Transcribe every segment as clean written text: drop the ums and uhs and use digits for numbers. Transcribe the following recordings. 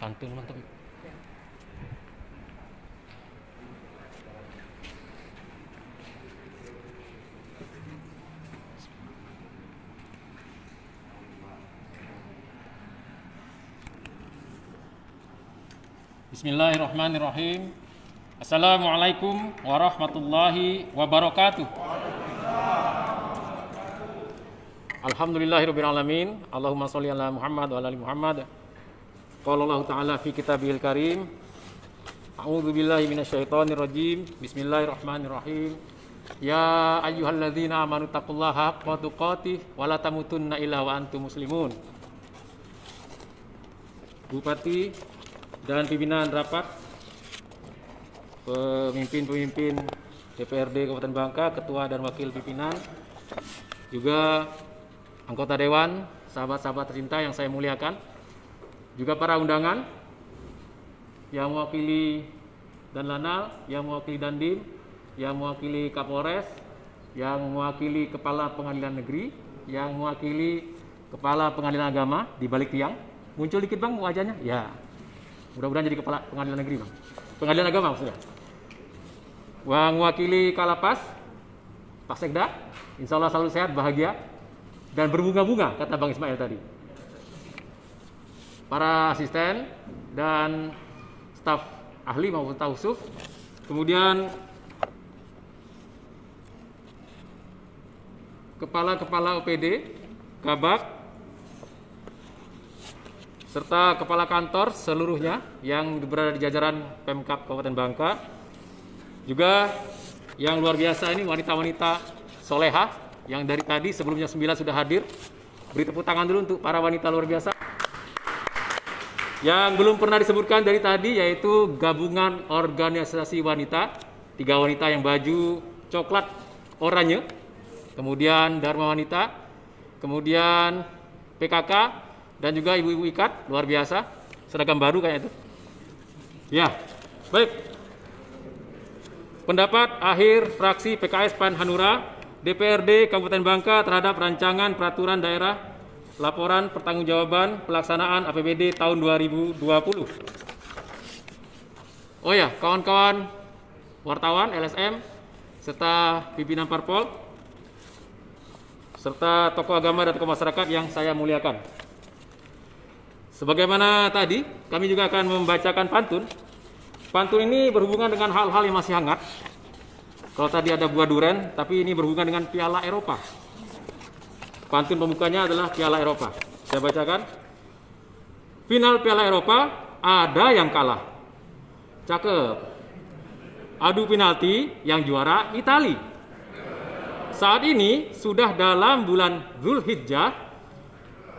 pantun mantap. Bismillahirrahmanirrahim. Assalamualaikum warahmatullahi wabarakatuh. Alhamdulillahirabbil alamin. Allahumma sholli ala Muhammad wa ala ali Muhammad. Qala Allah Ta'ala fi kitabihil karim. A'udzu billahi minasyaitonir rajim. Bismillahirrahmanirrahim. Ya ayyuhalladzina amanu taqullaha haqqa tuqatih wa la tamutunna illa wa antum muslimun. Bupati dan pimpinan rapat, pemimpin-pemimpin DPRD Kabupaten Bangka, ketua dan wakil pimpinan, juga anggota dewan, sahabat-sahabat tercinta yang saya muliakan, juga para undangan yang mewakili Dan Lanal, yang mewakili Dandim, yang mewakili Kapolres, yang mewakili Kepala Pengadilan Negeri, yang mewakili Kepala Pengadilan Agama di balik tiang. Muncul dikit bang wajahnya? Ya. Mudah-mudahan jadi Kepala Pengadilan Negeri bang. Pengadilan Agama maksudnya. Yang mewakili Kalapas, Pak Sekda, insya Allah selalu sehat, bahagia, dan berbunga-bunga, kata Bang Ismail tadi. Para asisten dan staf ahli maupun tausuf. Kemudian kepala-kepala OPD, Kabak, serta kepala kantor seluruhnya yang berada di jajaran Pemkab Kabupaten Bangka. Juga yang luar biasa ini wanita-wanita solehah yang dari tadi sebelumnya 9 sudah hadir. Beri tepuk tangan dulu untuk para wanita luar biasa. Yang belum pernah disebutkan dari tadi yaitu Gabungan Organisasi Wanita, 3 wanita yang baju coklat oranye, kemudian Dharma Wanita, kemudian PKK, dan juga ibu-ibu ikat, luar biasa, seragam baru kayaknya itu. Ya, baik. Pendapat akhir fraksi PKS PAN Hanura DPRD Kabupaten Bangka terhadap rancangan peraturan daerah laporan pertanggungjawaban pelaksanaan APBD tahun 2020. Oh ya, kawan-kawan wartawan LSM serta pimpinan parpol serta tokoh agama dan tokoh masyarakat yang saya muliakan. Sebagaimana tadi, kami juga akan membacakan pantun. Pantun ini berhubungan dengan hal-hal yang masih hangat. Kalau tadi ada buah duren, tapi ini berhubungan dengan Piala Eropa. Pantun pembukanya adalah Piala Eropa. Saya bacakan. Final Piala Eropa, ada yang kalah. Cakep. Adu penalti, yang juara Itali. Saat ini sudah dalam bulan Zulhijjah.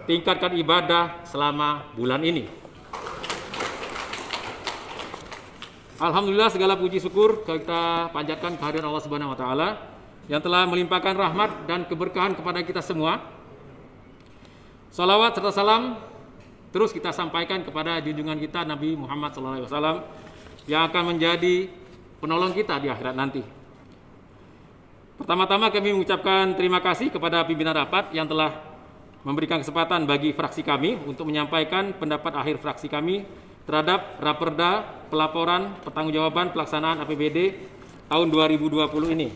Tingkatkan ibadah selama bulan ini. Alhamdulillah, segala puji syukur kita panjatkan kehadiran Allah Subhanahu wa taala yang telah melimpahkan rahmat dan keberkahan kepada kita semua. Salawat serta salam terus kita sampaikan kepada junjungan kita Nabi Muhammad SAW yang akan menjadi penolong kita di akhirat nanti. Pertama-tama kami mengucapkan terima kasih kepada pimpinan rapat yang telah memberikan kesempatan bagi fraksi kami untuk menyampaikan pendapat akhir fraksi kami terhadap Raperda pelaporan pertanggungjawaban pelaksanaan APBD tahun 2020 ini.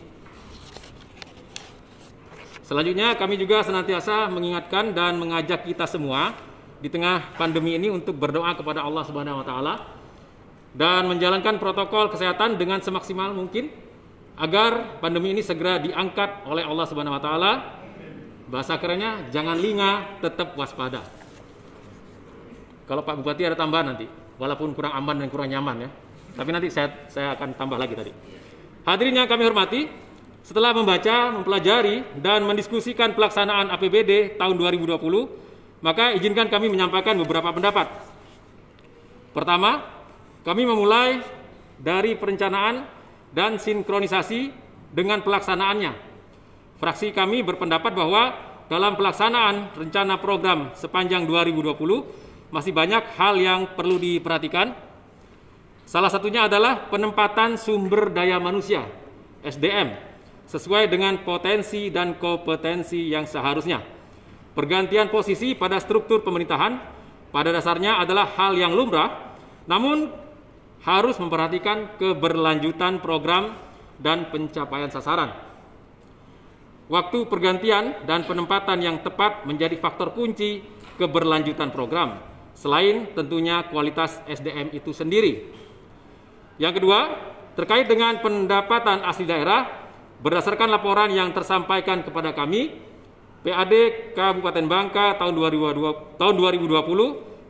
Selanjutnya kami juga senantiasa mengingatkan dan mengajak kita semua di tengah pandemi ini untuk berdoa kepada Allah Subhanahu wa taala dan menjalankan protokol kesehatan dengan semaksimal mungkin agar pandemi ini segera diangkat oleh Allah Subhanahu wa taala. Bahasa kerennya, jangan lingah, tetap waspada. Kalau Pak Bupati ada tambahan nanti, walaupun kurang aman dan kurang nyaman ya. Tapi nanti saya akan tambah lagi tadi. Hadirin yang kami hormati, setelah membaca, mempelajari, dan mendiskusikan pelaksanaan APBD tahun 2020, maka izinkan kami menyampaikan beberapa pendapat. Pertama, kami memulai dari perencanaan dan sinkronisasi dengan pelaksanaannya. Fraksi kami berpendapat bahwa dalam pelaksanaan rencana program sepanjang 2020 masih banyak hal yang perlu diperhatikan. Salah satunya adalah penempatan sumber daya manusia (SDM) sesuai dengan potensi dan kompetensi yang seharusnya. Pergantian posisi pada struktur pemerintahan pada dasarnya adalah hal yang lumrah, namun harus memperhatikan keberlanjutan program dan pencapaian sasaran. Waktu pergantian dan penempatan yang tepat menjadi faktor kunci keberlanjutan program, selain tentunya kualitas SDM itu sendiri. Yang kedua, terkait dengan pendapatan asli daerah, berdasarkan laporan yang tersampaikan kepada kami, PAD Kabupaten Bangka tahun 2020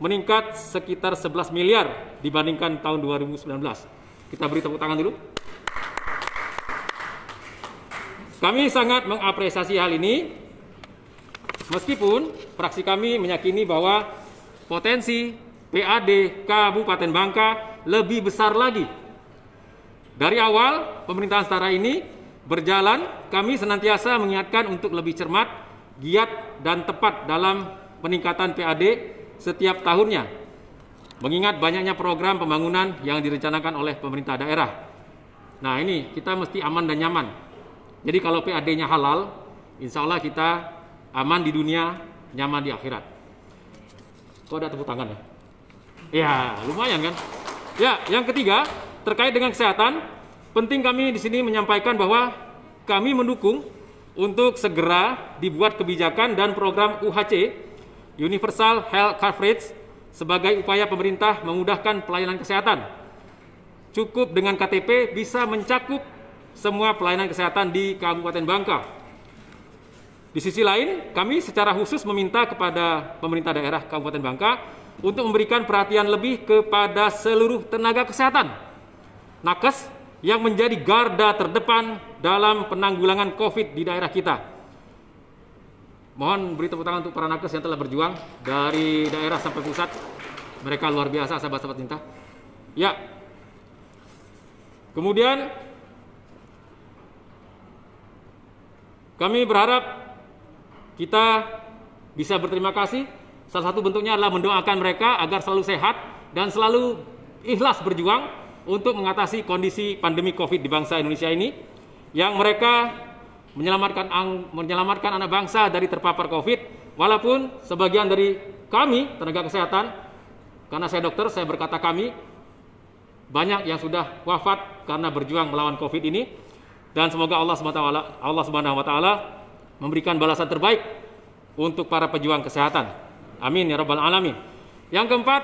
meningkat sekitar 11 miliar dibandingkan tahun 2019. Kita beri tepuk tangan dulu. Kami sangat mengapresiasi hal ini, meskipun fraksi kami meyakini bahwa potensi PAD Kabupaten Bangka lebih besar lagi. Dari awal pemerintahan setara ini berjalan, kami senantiasa mengingatkan untuk lebih cermat, giat, dan tepat dalam peningkatan PAD setiap tahunnya, mengingat banyaknya program pembangunan yang direncanakan oleh pemerintah daerah. Nah, ini kita mesti aman dan nyaman. Jadi kalau PAD-nya halal, insya Allah kita aman di dunia, nyaman di akhirat. Kok ada tepuk tangan ya? Ya, lumayan kan? Ya, yang ketiga, terkait dengan kesehatan, penting kami di sini menyampaikan bahwa kami mendukung untuk segera dibuat kebijakan dan program UHC, Universal Health Coverage, sebagai upaya pemerintah memudahkan pelayanan kesehatan. Cukup dengan KTP bisa mencakup semua pelayanan kesehatan di Kabupaten Bangka. Di sisi lain, kami secara khusus meminta kepada pemerintah daerah Kabupaten Bangka untuk memberikan perhatian lebih kepada seluruh tenaga kesehatan, nakes, yang menjadi garda terdepan dalam penanggulangan COVID di daerah kita. Mohon beri tepuk tangan untuk para nakes yang telah berjuang dari daerah sampai pusat. Mereka luar biasa, sahabat-sahabat cinta. Ya. Kemudian kami berharap kita bisa berterima kasih. Salah satu bentuknya adalah mendoakan mereka agar selalu sehat dan selalu ikhlas berjuang untuk mengatasi kondisi pandemi COVID di bangsa Indonesia ini, yang mereka menyelamatkan anak bangsa dari terpapar COVID, walaupun sebagian dari kami, tenaga kesehatan, karena saya dokter, saya berkata kami, banyak yang sudah wafat karena berjuang melawan COVID ini, dan semoga Allah Subhanahu wa Ta'ala memberikan balasan terbaik untuk para pejuang kesehatan. Amin ya rabbal alamin. Yang keempat,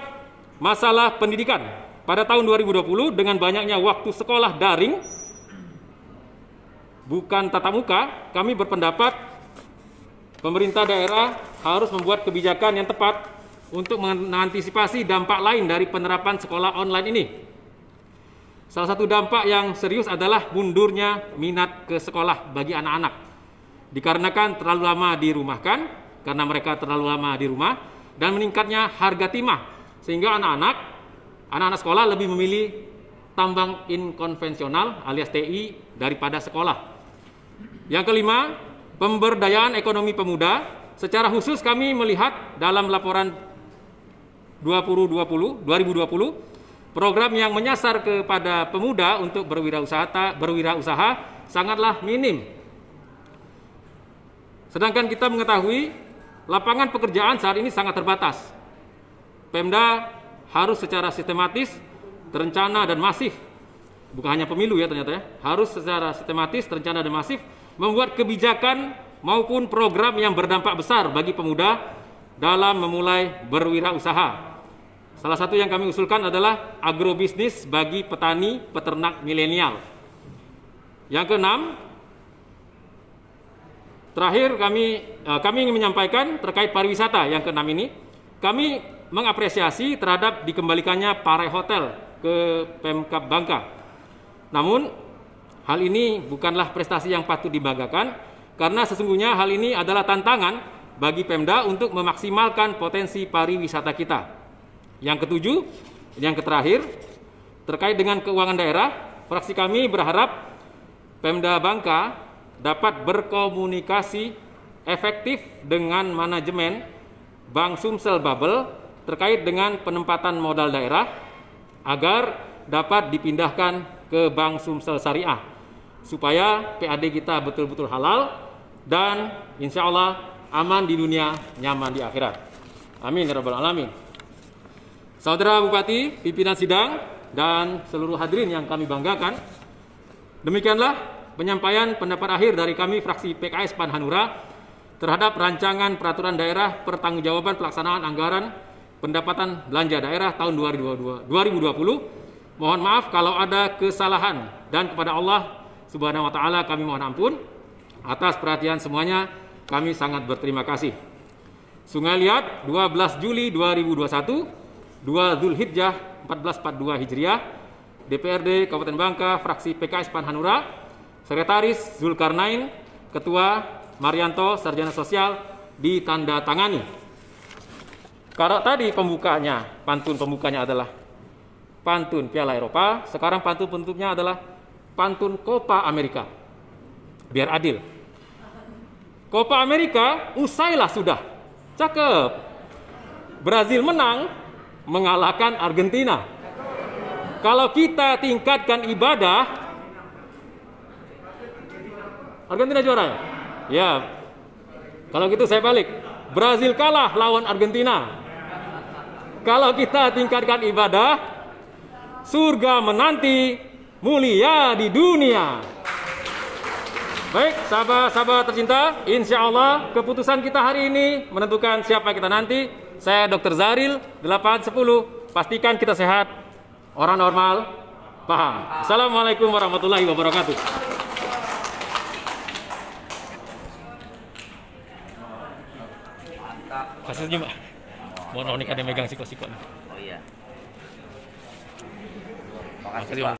masalah pendidikan. Pada tahun 2020 dengan banyaknya waktu sekolah daring bukan tatap muka, kami berpendapat pemerintah daerah harus membuat kebijakan yang tepat untuk mengantisipasi dampak lain dari penerapan sekolah online ini. Salah satu dampak yang serius adalah mundurnya minat ke sekolah bagi anak-anak. Dikarenakan terlalu lama dirumahkan, karena mereka terlalu lama di rumah, dan meningkatnya harga timah, sehingga anak-anak sekolah lebih memilih tambang inkonvensional alias TI daripada sekolah. Yang kelima, pemberdayaan ekonomi pemuda. Secara khusus kami melihat dalam laporan 2020, program yang menyasar kepada pemuda untuk berwirausaha sangatlah minim. Sedangkan kita mengetahui lapangan pekerjaan saat ini sangat terbatas. Pemda harus secara sistematis, terencana dan masif, bukan hanya pemilu ya ternyata ya, harus secara sistematis, terencana dan masif membuat kebijakan maupun program yang berdampak besar bagi pemuda dalam memulai berwirausaha. Salah satu yang kami usulkan adalah agrobisnis bagi petani peternak milenial. Yang keenam, terakhir kami ingin menyampaikan terkait pariwisata. Yang keenam ini, kami mengapresiasi terhadap dikembalikannya Parai Hotel ke Pemkab Bangka. Namun, hal ini bukanlah prestasi yang patut dibanggakan, karena sesungguhnya hal ini adalah tantangan bagi Pemda untuk memaksimalkan potensi pariwisata kita. Yang ketujuh, yang terakhir, terkait dengan keuangan daerah, fraksi kami berharap Pemda Bangka dapat berkomunikasi efektif dengan manajemen Bank Sumsel Bubble terkait dengan penempatan modal daerah agar dapat dipindahkan ke Bank Sumsel Syariah supaya PAD kita betul-betul halal dan insya Allah aman di dunia, nyaman di akhirat. Amin ya rabbal alamin. Saudara Bupati, pimpinan sidang, dan seluruh hadirin yang kami banggakan, demikianlah penyampaian pendapat akhir dari kami fraksi PKS PAN Hanura terhadap rancangan peraturan daerah pertanggungjawaban pelaksanaan anggaran pendapatan belanja daerah tahun 2020. Mohon maaf kalau ada kesalahan, dan kepada Allah Subhanahu wa taala kami mohon ampun. Atas perhatian semuanya kami sangat berterima kasih. Sungai Liat 12 Juli 2021, 2 Zulhijjah 1442 Hijriah, DPRD Kabupaten Bangka, fraksi PKS PAN Hanura, Sekretaris Zulkarnain, Ketua Marianto, Sarjana Sosial, ditandatangani. Kalau tadi pembukanya, pantun pembukanya adalah pantun Piala Eropa, sekarang pantun penutupnya adalah pantun Copa America. Biar adil. Copa America usailah sudah. Cakep. Brazil menang mengalahkan Argentina. Kalau kita tingkatkan ibadah, Argentina juara ya? Ya. Kalau gitu saya balik. Brazil kalah lawan Argentina. Kalau kita tingkatkan ibadah, surga menanti, mulia di dunia. Baik, sahabat-sahabat tercinta, insya Allah keputusan kita hari ini menentukan siapa kita nanti. Saya Dr. Zaril, 810. Pastikan kita sehat, orang normal, paham. Assalamualaikum warahmatullahi wabarakatuh. Kasih aja, Mbak. Mohon nih, ada megang siko-siko. Oh iya. Makasih, Pak.